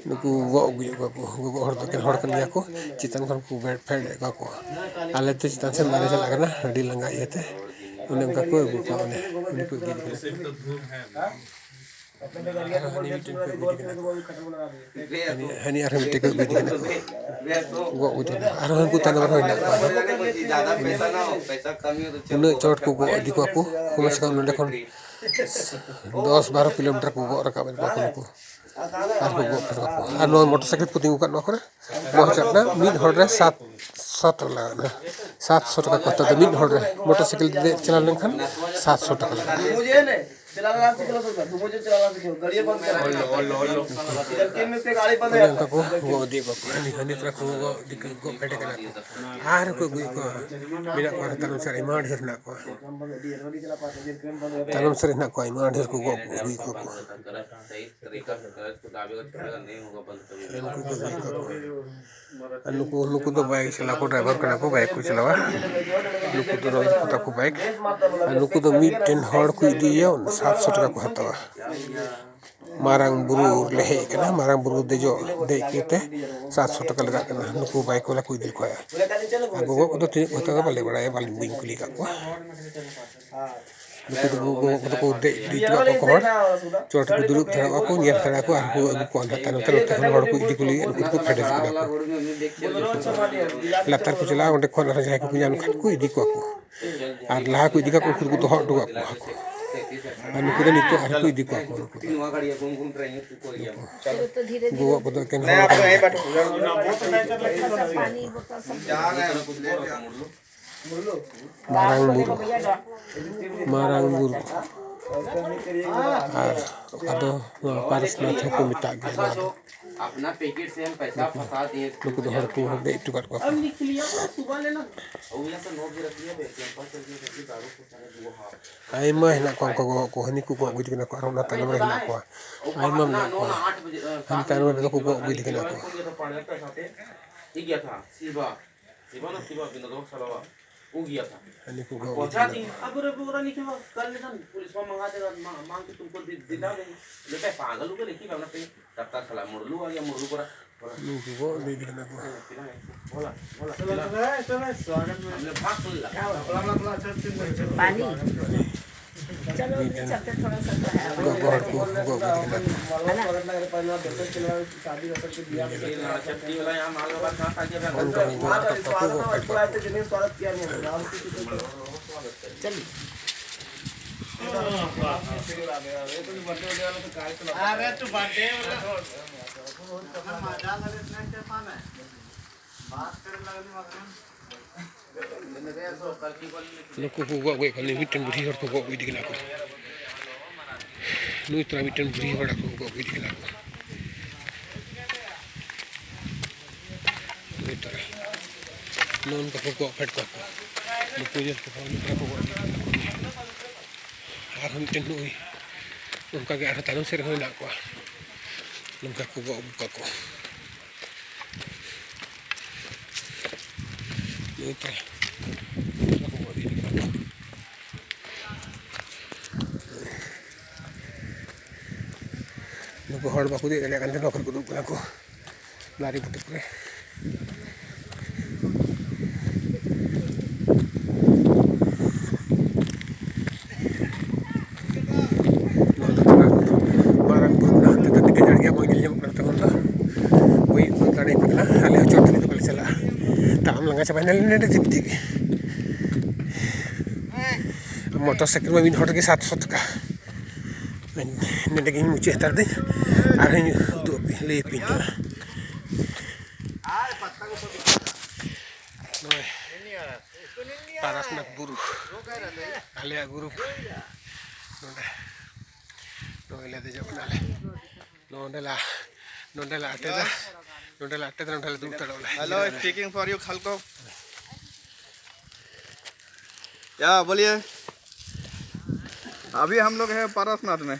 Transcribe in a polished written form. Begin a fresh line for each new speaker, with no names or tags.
नुकु गो गो हर तो हर कन गया को चितन खन को बैठ फेड को आले ते चितन से मारे चला करना अड़ी लंगा येते उन्हें उनका कोई को उन्हें उनको गिर हनी आर मिटे को गिर गना गो उठे आर हम को तन बर होइना ज्यादा पैसा ना हो पैसा कम ही तो उन्हें चोट को दिको को कम से कम नंदे खन 10-12 किलोमीटर को गो रका बन को आर मोटरसाइकिल को तिंगु का नखरे मोहचटना मिड हॉर्ड रे 700 लगा 700 टका कत तो मिड हॉर्ड रे मोटरसाइकिल दे चला लेखन 700 टका लगा मुझे ने चलाना सिखलो तो मुझे चलाना सिखो गाड़ी बंद कर इधर के में से गाड़ी बंद है को वो दे को हनी तरह को दिक को फेटे के आर को गुई को मेरा को तलम सर इमान ढेर ना को तलम सर ना को इमान ढेर को गुई को नुकु तो बाइक चला को ड्राइवर कना को बाइक को चलावा नुकु तो रोज पता को बाइक नुकु तो मीट टेन हॉर्ड को दिया 700 टका को हतवा मारंग बुरु लेहे कना मारंग बुरु देजो दे केते 700 टका लगा कना नुकु बाइक वाला कोई दिल को आया गोगो को तो तीन होता बाले बड़ा बाल बिंग कुली का को नुकु को दे दिटवा को हर चोट को दुलुक थरा को नियर थरा को आर को को अंदर तन हर को इदी कुली नुकु को फेडे कना लतर को चला ओंडे खन जाय को पुजान खत को इदी को आर लाहा को इदी का को खुद को तो हट दो को नुकु तो नितो आर को इदी को नवा गाड़िया घूम रही है को चलो तो धीरे धीरे गोवा बदल के नहीं आप यहीं बैठो पानी बोतल सब जा रहे हैं कुछ ले मारंग बुरु आर अदो पारसनाथ को मिटा गया अपना पैकेट से हम पैसा फंसा दिए लोग तो हर को दे टुकट को अब लिख लिया सुबह लेना और यहां से नोट भी रख लिया कैंपस चल के सभी दारू को सारे वो आई महिना को हनी को गुज के ना को ना तन में ना को आई मम ना को हम तन में को गुज के ना को ठीक गया था शिवा ना शिवा बिना सलावा हो गया था हनी को पहुंचा दी अब पूरा लिखे कल निकल पुलिस में मंगा देगा मांग के तुमको दिला देंगे लेकिन पागल हो के लिखी अपना पे तब सलाह मुरलू आ गया मुरलू पूरा वो दे देना बोला चलो स्वागत में हमने भाग लिया पानी चलो चलते थोड़ा सा है शादी कर सकते दिया चटनी वाला यहां माल बात कहां खा गया स्वागत किया नहीं चलिए अरे तू बर्थडे वाला मजा ले इतना स्टेफन है बात करने लगने लोग को गो कल मिटन बुढ़ी और को गो दिखला को नुई तरह मिटन बुढ़ी बड़ा को गो दिखला को नुई तरह लोन का को फट को पूजे को को आर हम टेन नुई उनका के आर तारम से रहना को उनका को गो को नुकु हड़ बाकु दे ले कंदे नौकर को दुक को लारी बुट पे मारंग बुना ते ते जड़िया मंगिल जम करता बंदा वही गाड़ी पकड़ा हाले चोट ले तो चला ताम लंगा चबाने ने दिपती मोटरसाइकिल में बिन हट के 700 टका ने लगी मुझे हतर दे आ रही दो ले पिन पारसनाथ बुरु आले गुरु नोले दे जबनाले नोंडला अटे दूर तड़ोला हेलो टेकिंग फॉर यू खलको क्या बोलिए अभी हम लोग हैं पारसनाथ में